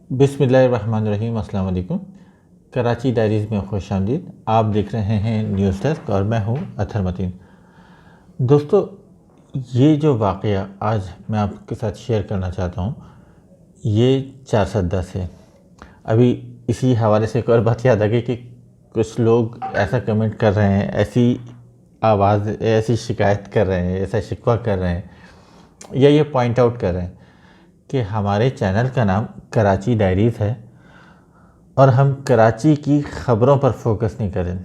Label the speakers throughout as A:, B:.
A: بسم اللہ الرحمن الرحیم۔ السلام علیکم۔ کراچی ڈائریز میں خوش آمدید۔ آپ دیکھ رہے ہیں نیوز ڈیسک اور میں ہوں اطہر متین۔ دوستو، یہ جو واقعہ آج میں آپ کے ساتھ شیئر کرنا چاہتا ہوں یہ 410 سے ابھی اسی حوالے سے ایک اور بات یاد آ گئی کہ کچھ لوگ ایسا کمنٹ کر رہے ہیں، ایسی شکایت کر رہے ہیں، ایسا شکوہ کر رہے ہیں یا یہ پوائنٹ آؤٹ کر رہے ہیں کہ ہمارے چینل کا نام کراچی ڈائریز ہے اور ہم کراچی کی خبروں پر فوکس نہیں کریں۔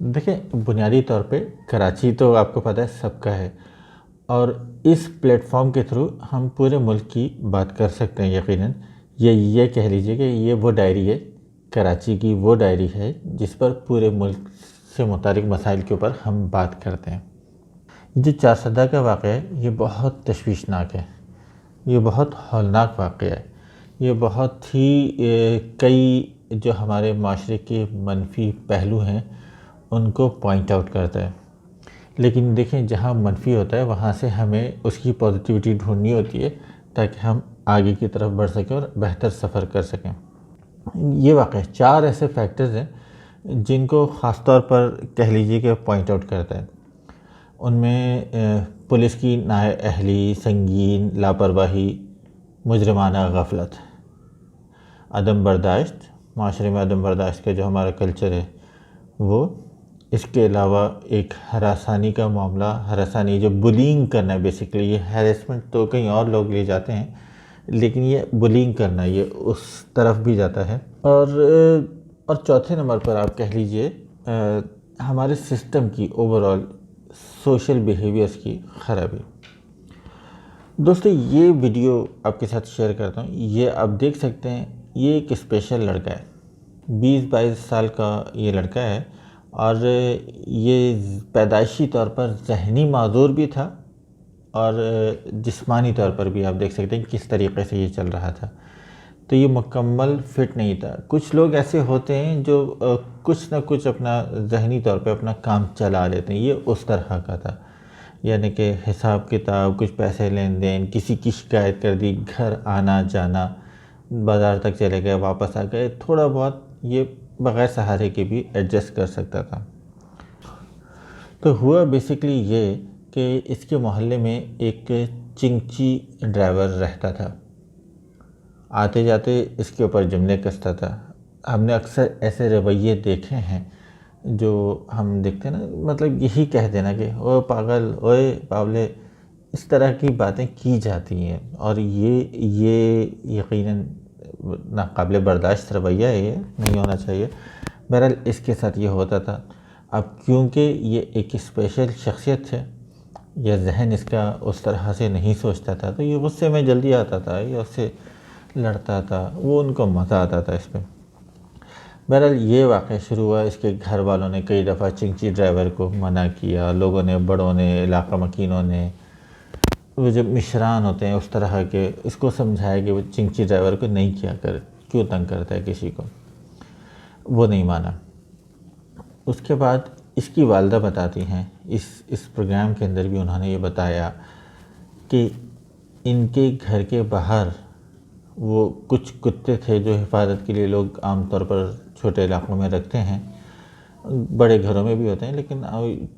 A: دیکھیں، بنیادی طور پہ کراچی تو آپ کو پتہ ہے سب کا ہے، اور اس پلیٹ فارم کے تھرو ہم پورے ملک کی بات کر سکتے ہیں۔ یقیناً یہ کہہ لیجئے کہ یہ وہ ڈائری ہے، کراچی کی وہ ڈائری ہے جس پر پورے ملک سے متعلق مسائل کے اوپر ہم بات کرتے ہیں۔ جو 410 کا واقعہ ہے یہ بہت تشویشناک ہے، یہ بہت ہولناک واقعہ ہے، یہ بہت ہی کئی جو ہمارے معاشرے کے منفی پہلو ہیں ان کو پوائنٹ آؤٹ کرتا ہے۔ لیکن دیکھیں، جہاں منفی ہوتا ہے وہاں سے ہمیں اس کی پازیٹیوٹی ڈھونڈنی ہوتی ہے تاکہ ہم آگے کی طرف بڑھ سکیں اور بہتر سفر کر سکیں۔ یہ واقعہ 4 ایسے فیکٹرز ہیں جن کو خاص طور پر کہہ لیجیے کہ پوائنٹ آؤٹ کرتا ہے۔ ان میں پولیس کی نااہلی، سنگین لاپرواہی، مجرمانہ غفلت، عدم برداشت، معاشرے میں عدم برداشت کا جو ہمارا کلچر ہے وہ، اس کے علاوہ ایک ہراسانی کا معاملہ، ہراسانی جو بلینگ کرنا ہے، بیسیکلی یہ ہیریسمنٹ تو کہیں اور لوگ لے جاتے ہیں لیکن یہ بلینگ کرنا یہ اس طرف بھی جاتا ہے، اور چوتھے نمبر پر آپ کہہ لیجئے ہمارے سسٹم کی اوورآل سوشل بیہیویئرز کی خرابی۔ دوستو، یہ ویڈیو آپ کے ساتھ شیئر کرتا ہوں، یہ آپ دیکھ سکتے ہیں، یہ ایک اسپیشل لڑکا ہے، 20-22 سال کا یہ لڑکا ہے، اور یہ پیدائشی طور پر ذہنی معذور بھی تھا اور جسمانی طور پر بھی آپ دیکھ سکتے ہیں کس طریقے سے یہ چل رہا تھا، تو یہ مکمل فٹ نہیں تھا۔ کچھ لوگ ایسے ہوتے ہیں جو کچھ نہ کچھ اپنا ذہنی طور پہ اپنا کام چلا لیتے ہیں، یہ اس طرح کا تھا، یعنی کہ حساب کتاب، کچھ پیسے لین دین، کسی کی شکایت کر دی، گھر آنا جانا، بازار تک چلے گئے واپس آ گئے، تھوڑا بہت یہ بغیر سہارے کے بھی ایڈجسٹ کر سکتا تھا۔ تو ہوا بیسیکلی یہ کہ اس کے محلے میں ایک چنگچی ڈرائیور رہتا تھا، آتے جاتے اس کے اوپر جملے کستا تھا۔ ہم نے اکثر ایسے رویے دیکھے ہیں جو ہم دیکھتے ہیں نا، مطلب یہی کہہ دینا کہ اوے پاگل، اوے پاولے، اس طرح کی باتیں کی جاتی ہیں، اور یہ یقیناً ناقابل برداشت رویہ ہے، یہ نہیں ہونا چاہیے۔ بہرحال اس کے ساتھ یہ ہوتا تھا۔ اب کیونکہ یہ ایک اسپیشل شخصیت ہے یا ذہن اس کا اس طرح سے نہیں سوچتا تھا، تو یہ غصے میں جلدی آتا تھا یا اس سے لڑتا تھا، وہ ان کو مزہ آتا تھا اس پہ۔ بہرحال یہ واقعہ شروع ہوا، اس کے گھر والوں نے کئی دفعہ چنگچی ڈرائیور کو منع کیا، لوگوں نے، بڑوں نے، علاقہ مکینوں نے، وہ جو مشران ہوتے ہیں اس طرح کے، اس کو سمجھایا کہ وہ چنگچی ڈرائیور کو نہیں کیا کر، کیوں تنگ کرتا ہے کسی کو، وہ نہیں مانا۔ اس کے بعد اس کی والدہ بتاتی ہیں، اس پروگرام کے اندر بھی انہوں نے یہ بتایا کہ ان کے گھر کے باہر وہ کچھ کتے تھے جو حفاظت کے لیے لوگ عام طور پر چھوٹے علاقوں میں رکھتے ہیں، بڑے گھروں میں بھی ہوتے ہیں لیکن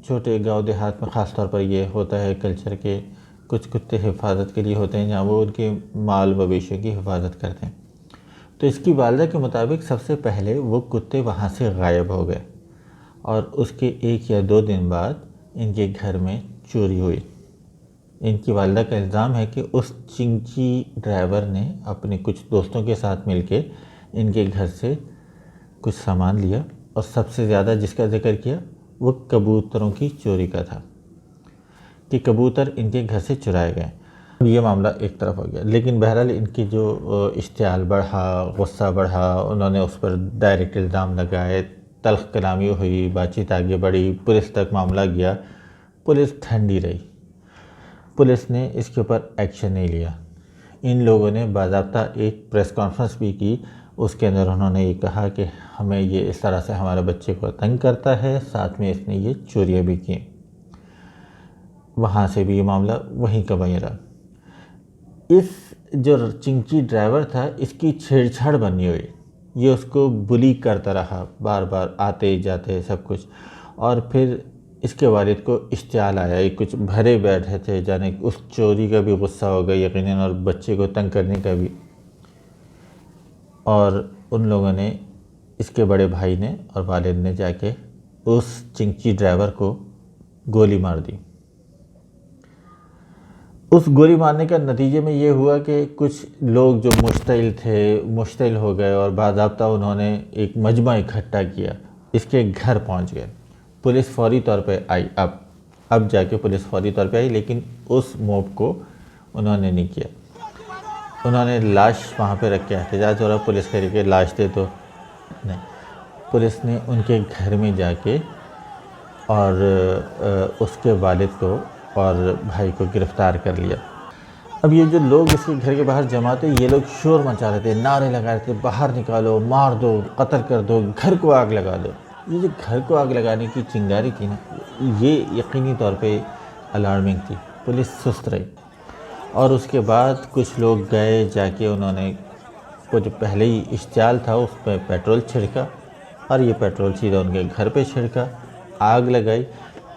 A: چھوٹے گاؤں دیہات میں خاص طور پر یہ ہوتا ہے کلچر کے، کچھ کتے حفاظت کے لیے ہوتے ہیں جہاں وہ ان کے مال مویشیوں کی حفاظت کرتے ہیں۔ تو اس کی والدہ کے مطابق سب سے پہلے وہ کتے وہاں سے غائب ہو گئے، اور اس کے 1 یا 2 دن بعد ان کے گھر میں چوری ہوئی۔ ان کی والدہ کا الزام ہے کہ اس چنگچی ڈرائیور نے اپنے کچھ دوستوں کے ساتھ مل کے ان کے گھر سے کچھ سامان لیا، اور سب سے زیادہ جس کا ذکر کیا وہ کبوتروں کی چوری کا تھا، کہ کبوتر ان کے گھر سے چرائے گئے۔ یہ معاملہ ایک طرف ہو گیا، لیکن بہرحال ان کی جو اشتعال بڑھا، غصہ بڑھا، انہوں نے اس پر ڈائریکٹ الزام لگائے، تلخ کلامی ہوئی، بات چیت آگے بڑھی، پولیس تک معاملہ گیا۔ پولیس ٹھنڈی رہی، پولیس نے اس کے اوپر ایکشن نہیں لیا۔ ان لوگوں نے باضابطہ ایک پریس کانفرنس بھی کی، اس کے اندر انہوں نے یہ کہا کہ ہمیں یہ اس طرح سے ہمارے بچے کو تنگ کرتا ہے، ساتھ میں اس نے یہ چوریاں بھی کی۔ وہاں سے بھی یہ معاملہ وہیں کا وہیں رہا۔ اس جو چنکی ڈرائیور تھا اس کی چھیڑ چھاڑ بنی ہوئی، یہ اس کو بلی کرتا رہا، بار بار آتے جاتے سب کچھ، اور پھر اس کے والد کو اشتعال آیا، یہ کچھ بھرے بیٹھے تھے، جانے اس چوری کا بھی غصہ ہوگا یقیناً اور بچے کو تنگ کرنے کا بھی، اور ان لوگوں نے، اس کے بڑے بھائی نے اور والد نے جا کے اس چنکی ڈرائیور کو گولی مار دی۔ اس گولی مارنے کا نتیجے میں یہ ہوا کہ کچھ لوگ جو مشتعل تھے مشتعل ہو گئے، اور باضابطہ انہوں نے ایک مجمع اکٹھا کیا، اس کے گھر پہنچ گئے۔ پولیس فوری طور پہ آئی، اب جا کے پولیس فوری طور پہ آئی، لیکن اس موب کو انہوں نے نہیں کیا۔ انہوں نے لاش وہاں پہ رکھ کے احتجاج ہو رہا، پولیس کہہ رہی کہ لاش دے تو نہیں، پولیس نے ان کے گھر میں جا کے اور اس کے والد کو اور بھائی کو گرفتار کر لیا۔ اب یہ جو لوگ اس کے گھر کے باہر جمع تھے، یہ لوگ شور مچا رہے تھے، نعرے لگا رہے تھے، باہر نکالو، مار دو، قتل کر دو، گھر کو آگ لگا دو۔ یہ جو گھر کو آگ لگانے کی چنگاری تھی نا، یہ یقینی طور پہ الارمنگ تھی، پولیس سست رہی۔ اور اس کے بعد کچھ لوگ گئے، جا کے انہوں نے وہ جو پہلے ہی اشتعال تھا اس پہ پیٹرول چھڑکا، اور یہ پیٹرول سیدھا ان کے گھر پہ چھڑکا، آگ لگائی۔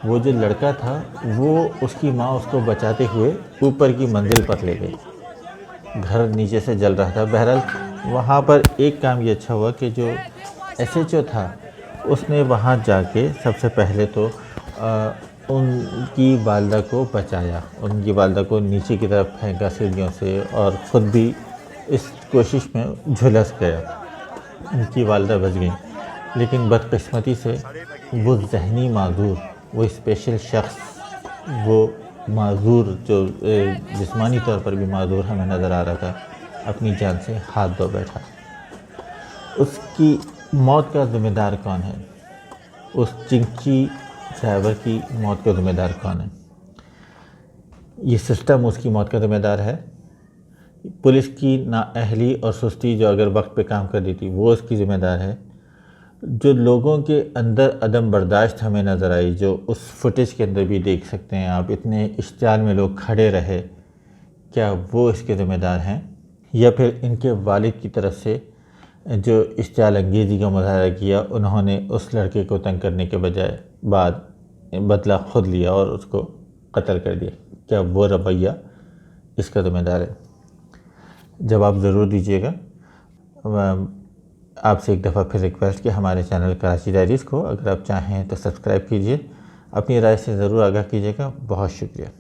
A: وہ جو لڑکا تھا وہ، اس کی ماں اس کو بچاتے ہوئے اوپر کی منزل پر لے گئی، گھر نیچے سے جل رہا تھا۔ بہرحال وہاں پر ایک کام یہ اچھا ہوا کہ جو ایس ایچ او تھا اس نے وہاں جا کے سب سے پہلے تو ان کی والدہ کو بچایا، ان کی والدہ کو نیچے کی طرف پھینکا سیڑھیوں سے، اور خود بھی اس کوشش میں جھلس گیا، ان کی والدہ بچ گئی۔ لیکن بدقسمتی سے وہ ذہنی معذور، وہ اسپیشل شخص، وہ معذور جو جسمانی طور پر بھی معذور ہمیں نظر آ رہا تھا، اپنی جان سے ہاتھ دھو بیٹھا۔ اس کی موت کا ذمہ دار کون ہے؟ اس چنکی ڈرائیور کی موت کا ذمہ دار کون ہے؟ یہ سسٹم اس کی موت کا ذمہ دار ہے؟ پولیس کی نااہلی اور سستی جو اگر وقت پہ کام کر دی تھی وہ اس کی ذمہ دار ہے؟ جو لوگوں کے اندر عدم برداشت ہمیں نظر آئی، جو اس فوٹیج کے اندر بھی دیکھ سکتے ہیں آپ، اتنے اشتعال میں لوگ کھڑے رہے، کیا وہ اس کے ذمہ دار ہیں؟ یا پھر ان کے والد کی طرف سے جو اشتعال انگیزی کا مظاہرہ کیا، انہوں نے اس لڑکے کو تنگ کرنے کے بجائے بعد بدلہ خود لیا اور اس کو قتل کر دیا، کیا وہ رویہ اس کا ذمہ دار ہے؟ جواب ضرور دیجیے گا۔ آپ سے ایک دفعہ پھر ریکویسٹ کہ ہمارے چینل کراچی ڈائریز کو اگر آپ چاہیں تو سبسکرائب کیجئے، اپنی رائے سے ضرور آگاہ کیجیے گا۔ بہت شکریہ۔